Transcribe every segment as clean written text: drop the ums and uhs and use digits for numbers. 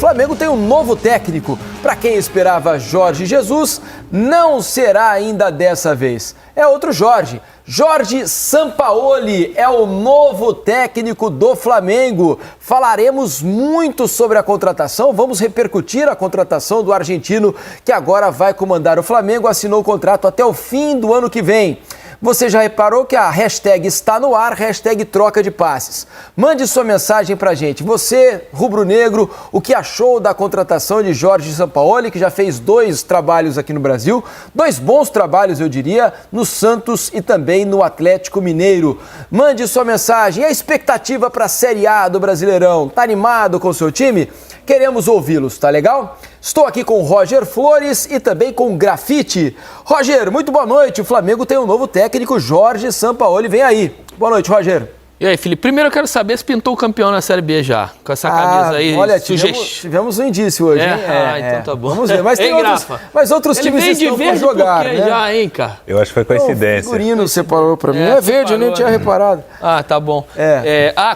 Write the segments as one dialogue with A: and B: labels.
A: Flamengo tem um novo técnico. Para quem esperava Jorge Jesus, não será ainda dessa vez. É outro Jorge. Jorge Sampaoli é o novo técnico do Flamengo. Falaremos muito sobre a contratação, vamos repercutir a contratação do argentino que agora vai comandar o Flamengo, assinou o contrato até o fim do ano que vem. Você já reparou que a hashtag está no ar, hashtag troca de passes. Mande sua mensagem pra gente. Você, rubro-negro, o que achou da contratação de Jorge Sampaoli, que já fez 2 trabalhos aqui no Brasil, 2 bons trabalhos, eu diria, no Santos e também no Atlético Mineiro. Mande sua mensagem. E a expectativa para a Série A do Brasileirão? Tá animado com o seu time? Queremos ouvi-los, tá legal? Estou aqui com o Roger Flores e também com o Grafite. Roger, muito boa noite. O Flamengo tem um novo técnico, Jorge Sampaoli, vem aí. Boa noite, Roger.
B: E aí, Felipe, primeiro eu quero saber se pintou o campeão na Série B já, com essa camisa aí.
A: Olha, tivemos um indício hoje, hein?
B: Então tá bom.
A: Vamos ver, mas outros times estão por jogar, né?
B: Já, hein, cara?
C: Eu acho que foi coincidência.
A: O figurino separou pra mim. É verde, eu nem tinha reparado.
B: Ah, tá bom.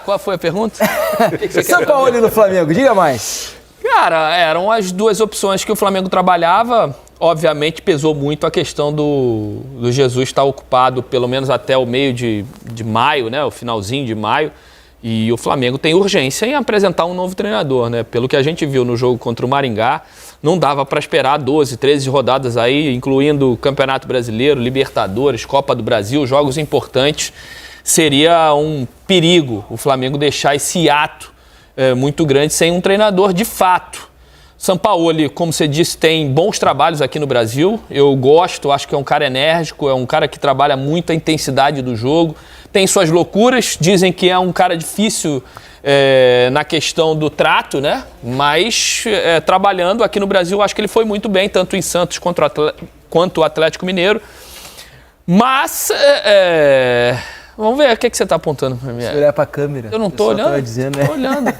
B: Qual foi a pergunta?
A: Sampaoli no Flamengo, diga mais.
B: Cara, eram as 2 opções que o Flamengo trabalhava. Obviamente pesou muito a questão do Jesus estar ocupado pelo menos até o meio de maio, né? O finalzinho de maio. E o Flamengo tem urgência em apresentar um novo treinador, né? Pelo que a gente viu no jogo contra o Maringá, não dava para esperar 12, 13 rodadas aí, incluindo Campeonato Brasileiro, Libertadores, Copa do Brasil, jogos importantes. Seria um perigo o Flamengo deixar esse hiato muito grande sem um treinador de fato. Sampaoli, como você disse, tem bons trabalhos aqui no Brasil. Eu gosto, acho que é um cara enérgico, é um cara que trabalha muito a intensidade do jogo. Tem suas loucuras, dizem que é um cara difícil na questão do trato, né? Mas trabalhando aqui no Brasil, acho que ele foi muito bem, tanto em Santos quanto o Atlético Mineiro. Mas... Vamos ver, o que você está apontando para mim?
A: Se olhar para a câmera.
B: Eu não estou olhando.
A: Dizendo,
B: Estou olhando.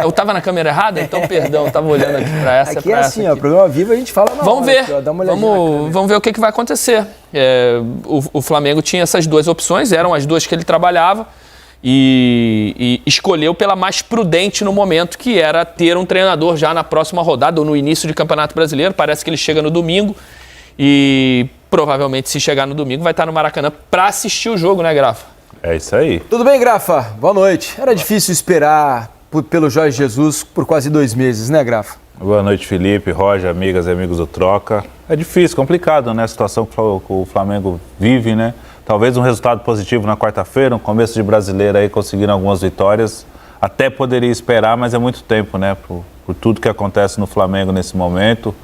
B: Eu estava na câmera errada, então perdão, estava olhando aqui para essa.
A: Aqui é assim, ó, programa vivo a gente fala na
B: Vamos
A: hora,
B: ver,
A: aqui, ó, dá uma olhadinha
B: vamos ver o que vai acontecer. O Flamengo tinha essas 2 opções, eram as 2 que ele trabalhava e escolheu pela mais prudente no momento, que era ter um treinador já na próxima rodada ou no início de Campeonato Brasileiro. Parece que ele chega no domingo e provavelmente, se chegar no domingo, vai estar no Maracanã para assistir o jogo, né, Grafa?
C: É isso aí.
A: Tudo bem, Grafa? Boa noite. Era difícil esperar pelo Jorge Jesus por quase 2 meses, né, Grafa?
C: Boa noite, Felipe, Roger, amigas e amigos do Troca. É difícil, complicado, né? A situação que o Flamengo vive, né? Talvez um resultado positivo na quarta-feira, no começo de Brasileiro aí, conseguindo algumas vitórias. Até poderia esperar, mas é muito tempo, né? Por tudo que acontece no Flamengo nesse momento.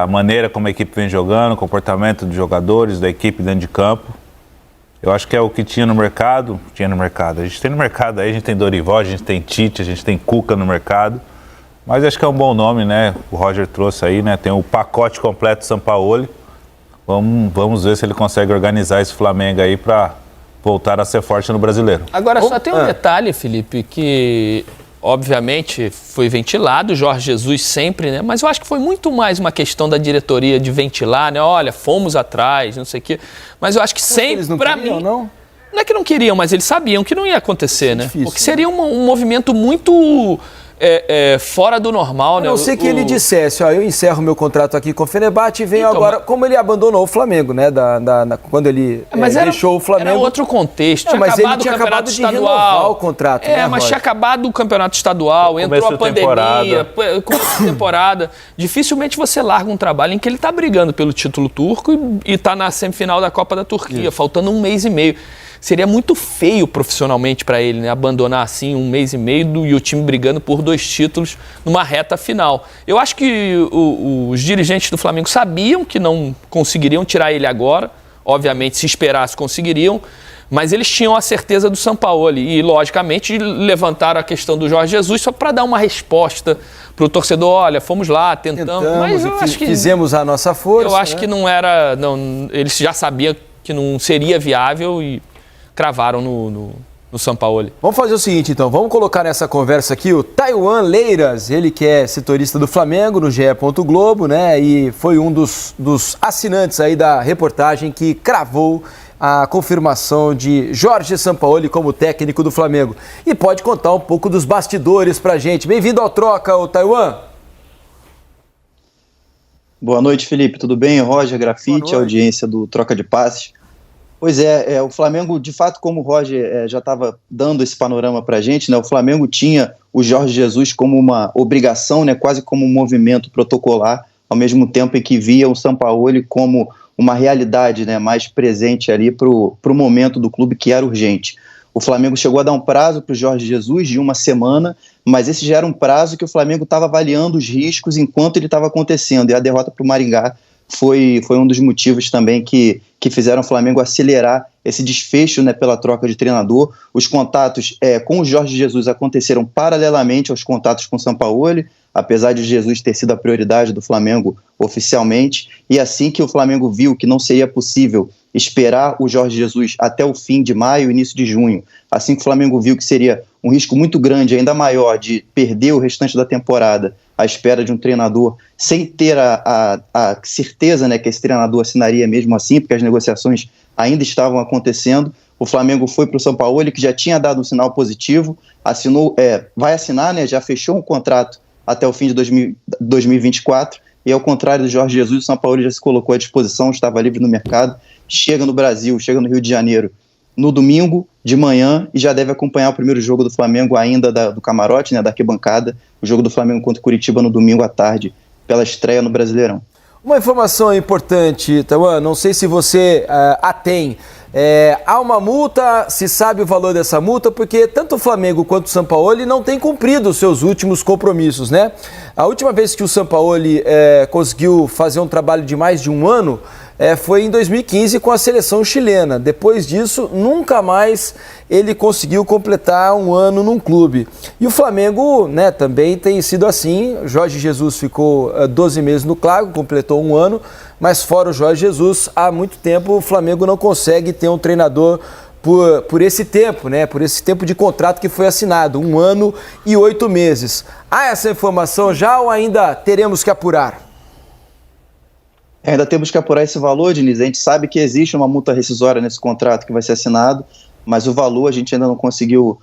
C: A maneira como a equipe vem jogando, o comportamento dos jogadores, da equipe dentro de campo. Eu acho que é o que tinha no mercado. A gente tem no mercado aí, a gente tem Dorival, a gente tem Tite, a gente tem Cuca no mercado. Mas acho que é um bom nome, né? O Roger trouxe aí, né? Tem o pacote completo do Sampaoli. Vamos ver se ele consegue organizar esse Flamengo aí para voltar a ser forte no Brasileiro.
B: Agora, só tem um detalhe, Felipe, que obviamente foi ventilado, Jorge Jesus sempre, né? Mas eu acho que foi muito mais uma questão da diretoria de ventilar, né? Olha, fomos atrás, não sei o quê. Mas eu acho que sempre, para mim... Não é que não queriam, mas eles sabiam que não ia acontecer, né? Difícil, porque seria um movimento muito... fora do normal, né?
A: A não ser que ele dissesse, ó, eu encerro meu contrato aqui com o Fenerbahçe e venho agora, como ele abandonou o Flamengo, né? Quando ele deixou o Flamengo.
B: Era outro contexto,
A: mas ele tinha acabado de renovar o contrato, né,
B: mas tinha acabado o campeonato estadual, entrou a pandemia, começo de temporada. Dificilmente você larga um trabalho em que ele está brigando pelo título turco e está na semifinal da Copa da Turquia, faltando 1 mês e meio. Seria muito feio profissionalmente para ele, né? Abandonar assim 1 mês e meio e o time brigando por 2 títulos numa reta final. Eu acho que os dirigentes do Flamengo sabiam que não conseguiriam tirar ele agora. Obviamente, se esperasse, conseguiriam. Mas eles tinham a certeza do Sampaoli e, logicamente, levantaram a questão do Jorge Jesus só para dar uma resposta para o torcedor. Olha, fomos lá, tentamos, mas eu acho que...
A: Fizemos a nossa força.
B: Eu acho que não era... Não, eles já sabiam que não seria viável e cravaram no Sampaoli.
A: Vamos fazer o seguinte, então. Vamos colocar nessa conversa aqui o Taiwan Leiras, ele que é setorista do Flamengo no GE. Globo, né? E foi um dos assinantes aí da reportagem que cravou a confirmação de Jorge Sampaoli como técnico do Flamengo. E pode contar um pouco dos bastidores pra gente. Bem-vindo ao Troca, ô Taiwan.
D: Boa noite, Felipe. Tudo bem? Roger Grafite, audiência do Troca de Passes. Pois é, o Flamengo, de fato, como o Roger já estava dando esse panorama para a gente, né, o Flamengo tinha o Jorge Jesus como uma obrigação, né, quase como um movimento protocolar, ao mesmo tempo em que via o Sampaoli como uma realidade, né, mais presente ali para o momento do clube, que era urgente. O Flamengo chegou a dar um prazo para o Jorge Jesus de uma semana, mas esse já era um prazo que o Flamengo estava avaliando os riscos enquanto ele estava acontecendo, e a derrota para o Maringá foi um dos motivos também que fizeram o Flamengo acelerar esse desfecho, né, pela troca de treinador. Os contatos com o Jorge Jesus aconteceram paralelamente aos contatos com o Sampaoli, apesar de Jesus ter sido a prioridade do Flamengo oficialmente, e assim que o Flamengo viu que não seria possível esperar o Jorge Jesus até o fim de maio, início de junho, assim que o Flamengo viu que seria um risco muito grande, ainda maior, de perder o restante da temporada à espera de um treinador, sem ter a certeza, né, que esse treinador assinaria mesmo assim, porque as negociações ainda estavam acontecendo, o Flamengo foi para o Sampaoli, que já tinha dado um sinal positivo, vai assinar, né, já fechou um contrato até o fim de 2024, e ao contrário do Jorge Jesus, o Sampaoli já se colocou à disposição, estava livre no mercado, chega no Brasil, chega no Rio de Janeiro no domingo de manhã e já deve acompanhar o primeiro jogo do Flamengo ainda do camarote, né, da arquibancada, o jogo do Flamengo contra o Curitiba no domingo à tarde, pela estreia no Brasileirão.
A: Uma informação importante, Taiwan, não sei se você a tem. Há uma multa, se sabe o valor dessa multa, porque tanto o Flamengo quanto o Sampaoli não têm cumprido os seus últimos compromissos, né? A última vez que o Sampaoli conseguiu fazer um trabalho de mais de um ano foi em 2015 com a seleção chilena. Depois disso, nunca mais ele conseguiu completar um ano num clube. E o Flamengo, né, também tem sido assim. Jorge Jesus ficou 12 meses no cargo, completou um ano, mas fora o Jorge Jesus, há muito tempo o Flamengo não consegue ter um treinador por esse tempo, né? Por esse tempo de contrato que foi assinado, 1 ano e 8 meses. Há essa informação já ou ainda teremos que apurar?
D: Ainda temos que apurar esse valor, Diniz. A gente sabe que existe uma multa rescisória nesse contrato que vai ser assinado, mas o valor a gente ainda não conseguiu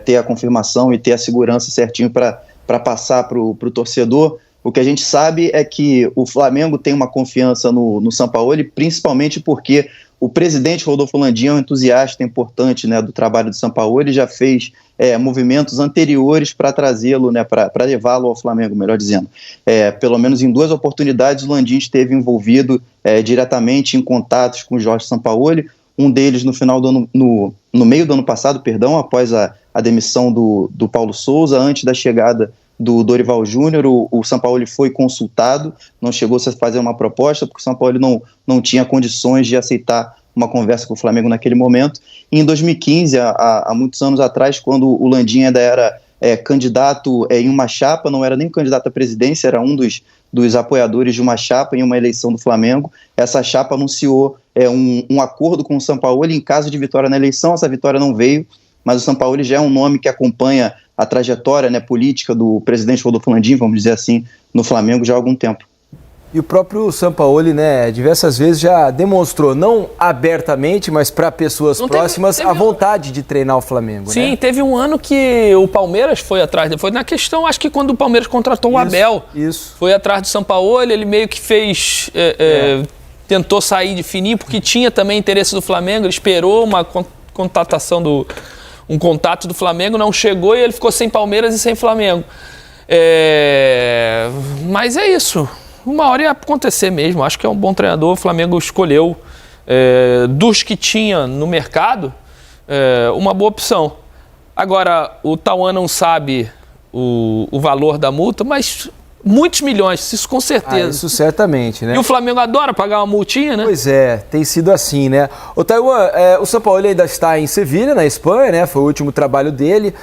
D: ter a confirmação e ter a segurança certinho para passar para o torcedor. O que a gente sabe é que o Flamengo tem uma confiança no Sampaoli, principalmente porque o presidente Rodolfo Landim é um entusiasta importante, né, do trabalho do Sampaoli, já fez movimentos anteriores para trazê-lo, né, para levá-lo ao Flamengo, melhor dizendo. Pelo menos em 2 oportunidades o Landim esteve envolvido diretamente em contatos com o Jorge Sampaoli, um deles no meio do ano passado, após a demissão do Paulo Souza, antes da chegada do Dorival Júnior. O Sampaoli foi consultado, não chegou a fazer uma proposta, porque o Sampaoli não tinha condições de aceitar uma conversa com o Flamengo naquele momento. E em 2015, há muitos anos atrás, quando o Landim ainda era candidato em uma chapa, não era nem candidato à presidência, era um dos apoiadores de uma chapa em uma eleição do Flamengo, essa chapa anunciou um acordo com o Sampaoli em caso de vitória na eleição. Essa vitória não veio, mas o Sampaoli já é um nome que acompanha a trajetória, né, política do presidente Rodolfo Landim, vamos dizer assim, no Flamengo já há algum tempo.
A: E o próprio Sampaoli, né, diversas vezes já demonstrou, não abertamente, mas para pessoas próximas, a vontade de treinar o Flamengo.
B: Sim,
A: né?
B: Teve um ano que o Palmeiras foi atrás dele. Foi na questão, acho que quando o Palmeiras contratou o Abel.
A: Isso.
B: Foi atrás do Sampaoli, ele meio que fez... tentou sair de fininho, porque tinha também interesse do Flamengo, ele esperou uma contratação um contato do Flamengo, não chegou e ele ficou sem Palmeiras e sem Flamengo. Mas é isso. Uma hora ia acontecer mesmo. Acho que é um bom treinador. O Flamengo escolheu, dos que tinha no mercado, uma boa opção. Agora, o Tauan não sabe o valor da multa, mas muitos milhões, isso com certeza.
A: Isso certamente, né?
B: E o Flamengo adora pagar uma multinha, né?
A: Pois é, tem sido assim, né? O Taiwan, o Sampaoli ainda está em Sevilha, na Espanha, né? Foi o último trabalho dele.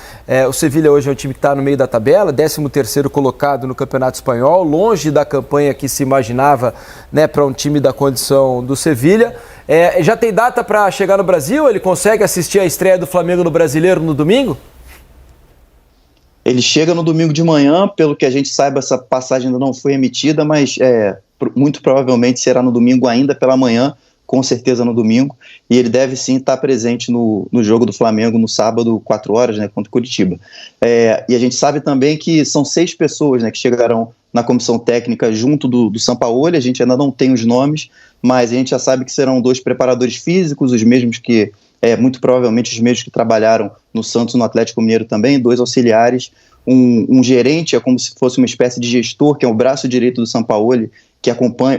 A: O Sevilha hoje é um time que está no meio da tabela, 13º colocado no Campeonato Espanhol, longe da campanha que se imaginava, né, para um time da condição do Sevilha. Já tem data para chegar no Brasil? Ele consegue assistir a estreia do Flamengo no Brasileiro no domingo?
D: Ele chega no domingo de manhã, pelo que a gente saiba, essa passagem ainda não foi emitida, mas muito provavelmente será no domingo ainda pela manhã, com certeza no domingo, e ele deve sim estar presente no jogo do Flamengo no sábado, 4 horas, né, contra o Curitiba. E a gente sabe também que são 6 pessoas, né, que chegarão na comissão técnica junto do Sampaoli. A gente ainda não tem os nomes, mas a gente já sabe que serão 2 preparadores físicos, os mesmos que, muito provavelmente os mesmos que trabalharam no Santos e no Atlético Mineiro também, 2 auxiliares, um gerente, é como se fosse uma espécie de gestor, que é o braço direito do Sampaoli, que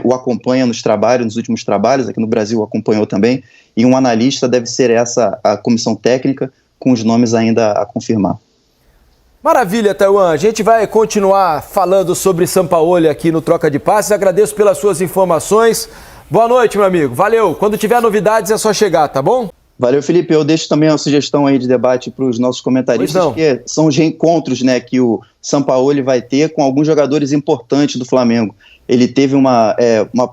D: o acompanha nos trabalhos, nos últimos trabalhos, aqui no Brasil o acompanhou também, e um analista. Deve ser essa a comissão técnica, com os nomes ainda a confirmar.
A: Maravilha, Taiwan. A gente vai continuar falando sobre Sampaoli aqui no Troca de Passes. Agradeço pelas suas informações. Boa noite, meu amigo. Valeu. Quando tiver novidades é só chegar, tá bom?
D: Valeu, Felipe. Eu deixo também uma sugestão aí de debate para os nossos comentaristas, que são os reencontros, né, que o Sampaoli vai ter com alguns jogadores importantes do Flamengo. Ele teve uma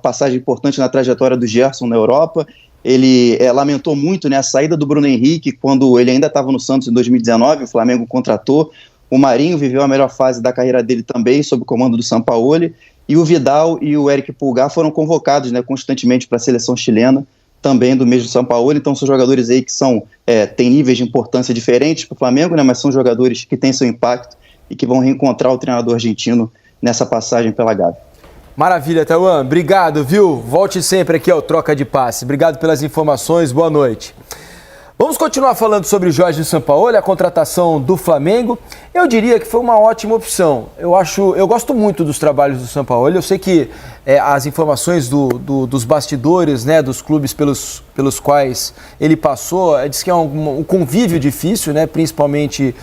D: passagem importante na trajetória do Gerson na Europa. Ele lamentou muito, né, a saída do Bruno Henrique quando ele ainda estava no Santos em 2019, o Flamengo contratou. O Marinho viveu a melhor fase da carreira dele também, sob o comando do Sampaoli. E o Vidal e o Eric Pulgar foram convocados, né, constantemente para a seleção chilena, também do mesmo Sampaoli. Então são jogadores aí que têm níveis de importância diferentes para o Flamengo, né, mas são jogadores que têm seu impacto e que vão reencontrar o treinador argentino nessa passagem pela Gávea.
A: Maravilha, Taiwan. Obrigado, viu? Volte sempre aqui ao Troca de Passe. Obrigado pelas informações. Boa noite. Vamos continuar falando sobre Jorge Sampaoli, a contratação do Flamengo. Eu diria que foi uma ótima opção. Eu gosto muito dos trabalhos do Sampaoli. Eu sei que as informações dos bastidores, né, dos clubes pelos quais ele passou, diz que é um convívio difícil, né, principalmente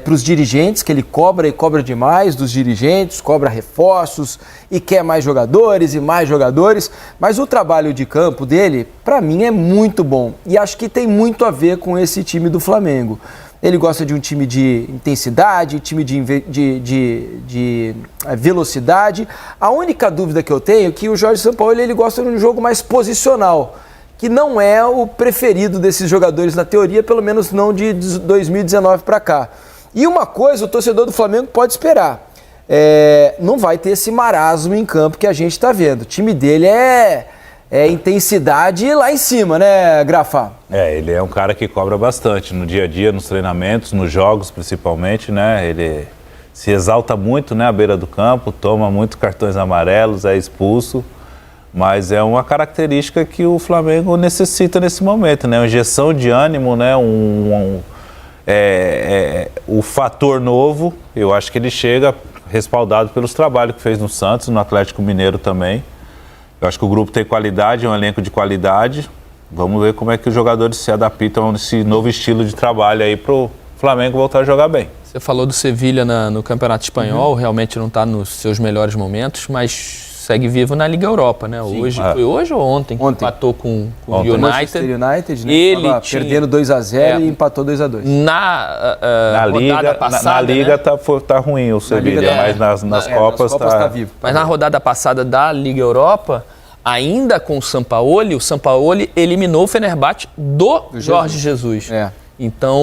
A: para os dirigentes, que ele cobra demais dos dirigentes, cobra reforços e quer mais jogadores e mais jogadores, mas o trabalho de campo dele, para mim, é muito bom e acho que tem muito a ver com esse time do Flamengo. Ele gosta de um time de intensidade, time de velocidade. A única dúvida que eu tenho é que o Jorge Sampaoli ele gosta de um jogo mais posicional, que não é o preferido desses jogadores na teoria, pelo menos não de 2019 para cá. E uma coisa, o torcedor do Flamengo pode esperar, não vai ter esse marasmo em campo que a gente está vendo. O time dele é intensidade lá em cima, né, Grafa?
C: Ele é um cara que cobra bastante no dia a dia, nos treinamentos, nos jogos principalmente, né? Ele se exalta muito, né, à beira do campo, toma muitos cartões amarelos, é expulso. Mas é uma característica que o Flamengo necessita nesse momento, né? Uma injeção de ânimo, né? O fator novo, eu acho que ele chega respaldado pelos trabalhos que fez no Santos, no Atlético Mineiro também. Eu acho que o grupo tem qualidade, é um elenco de qualidade. Vamos ver como é que os jogadores se adaptam a esse novo estilo de trabalho aí para o Flamengo voltar a jogar bem.
B: Você falou do Sevilha no Campeonato Espanhol, realmente não está nos seus melhores momentos, mas segue vivo na Liga Europa, né? Sim, foi hoje ou ontem? Empatou com o United,
A: né? Ele perdendo 2-0 e empatou 2-2.
B: Na
C: rodada
B: passada,
C: na Liga,
B: né?
C: tá ruim o Sevilha, mas nas Copas tá
A: vivo.
B: Mas na rodada passada da Liga Europa, ainda com o Sampaoli eliminou o Fenerbahçe do Jorge Jesus. Então,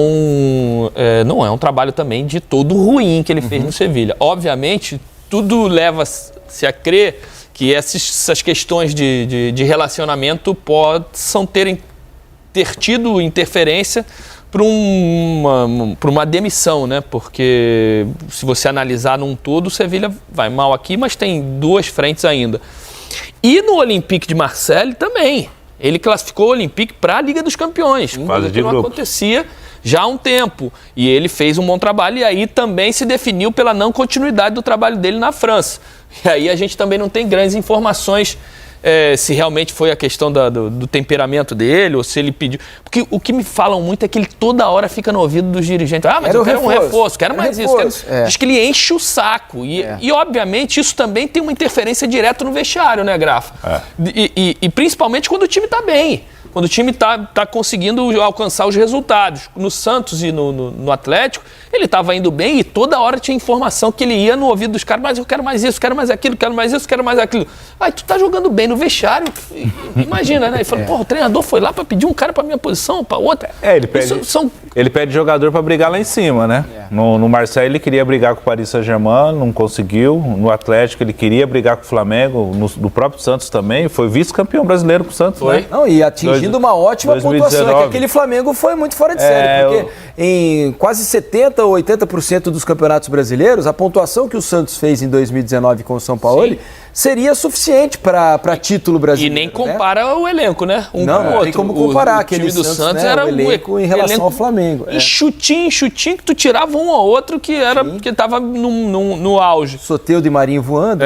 B: não é um trabalho também de todo ruim que ele fez no Sevilha. Obviamente, tudo leva-se a crer que essas questões de relacionamento possam ter tido interferência para uma demissão, né? Porque se você analisar num todo, o Sevilha vai mal aqui, mas tem 2 frentes ainda. E no Olympique de Marseille também. Ele classificou o Olympique para a Liga dos Campeões, coisa que não acontecia já há um tempo. E ele fez um bom trabalho e aí também se definiu pela não continuidade do trabalho dele na França. E aí a gente também não tem grandes informações se realmente foi a questão do temperamento dele ou se ele pediu. Porque o que me falam muito é que ele toda hora fica no ouvido dos dirigentes. Mas eu quero um reforço, quero mais isso. Diz que ele enche o saco. E obviamente, isso também tem uma interferência direta no vestiário, né, Grafa? E principalmente quando o time está bem. Quando o time está conseguindo alcançar os resultados. No Santos e no Atlético, Ele estava indo bem e toda hora tinha informação que ele ia no ouvido dos caras, mas eu quero mais isso, quero mais aquilo, quero mais isso, quero mais aquilo. Aí tu tá jogando bem no vestiário, imagina, né? Ele falou, porra, o treinador foi lá para pedir um cara para minha posição, para outra.
C: Ele pede jogador para brigar lá em cima, né? No Marseille ele queria brigar com o Paris Saint-Germain, não conseguiu. No Atlético ele queria brigar com o Flamengo, no próprio Santos também. Foi vice-campeão brasileiro com o Santos, né?
A: Não, e atingindo uma ótima
C: 2019.
A: pontuação. É que aquele Flamengo foi muito fora de série, porque em quase 70% ou 80% dos campeonatos brasileiros, a pontuação que o Santos fez em 2019 com o São Paulo seria suficiente para título brasileiro.
B: E nem compara o elenco, né?
A: Não tem como comparar.
B: Aquele time do Santos
A: né,
B: era
A: o elenco em relação ao Flamengo.
B: E chutinho que tu tirava um ou outro que tava no auge.
A: Soteldo e Marinho voando.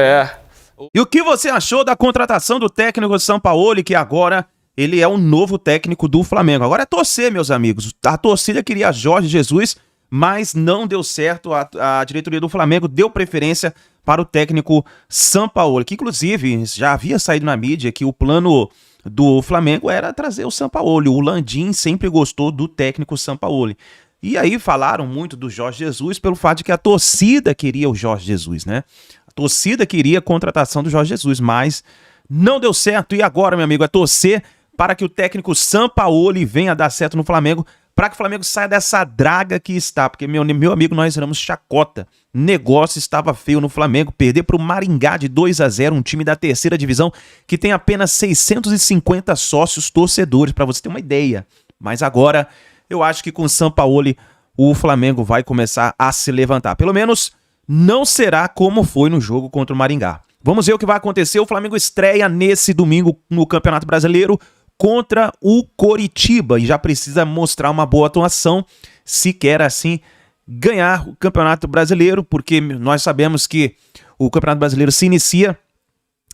E: E o que você achou da contratação do técnico Sampaoli, que agora ele é o novo técnico do Flamengo? Agora é torcer, meus amigos. A torcida queria Jorge Jesus, mas não deu certo. A diretoria do Flamengo deu preferência para o técnico Sampaoli, que inclusive já havia saído na mídia que o plano do Flamengo era trazer o Sampaoli. O Landim sempre gostou do técnico Sampaoli. E aí falaram muito do Jorge Jesus pelo fato de que a torcida queria o Jorge Jesus, né? A torcida queria a contratação do Jorge Jesus, mas não deu certo. E agora, meu amigo, é torcer para que o técnico Sampaoli venha dar certo no Flamengo, para que o Flamengo saia dessa draga que está. Porque, meu amigo, nós éramos chacota. Negócio estava feio no Flamengo. Perder para o Maringá de 2-0, um time da terceira divisão que tem apenas 650 sócios torcedores, para você ter uma ideia. Mas agora, eu acho que com o Sampaoli, o Flamengo vai começar a se levantar. Pelo menos não será como foi no jogo contra o Maringá. Vamos ver o que vai acontecer. O Flamengo estreia nesse domingo no Campeonato Brasileiro contra o Coritiba e já precisa mostrar uma boa atuação se quer assim ganhar o Campeonato Brasileiro, porque nós sabemos que o Campeonato Brasileiro se inicia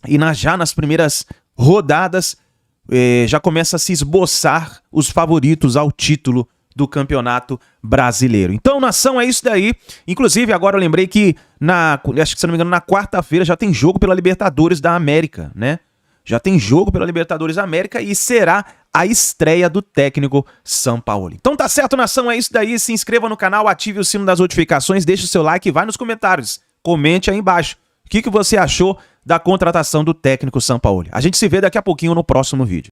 E: e já nas primeiras rodadas já começa a se esboçar os favoritos ao título do Campeonato Brasileiro. Então, nação, é isso daí. Inclusive, agora eu lembrei que acho que, se não me engano, na quarta-feira já tem jogo pela Libertadores da América, né? Já tem jogo pela Libertadores da América e será a estreia do técnico Sampaoli. Então tá certo, nação, é isso daí. Se inscreva no canal, ative o sino das notificações, deixe o seu like e vai nos comentários. Comente aí embaixo o que você achou da contratação do técnico Sampaoli. A gente se vê daqui a pouquinho no próximo vídeo.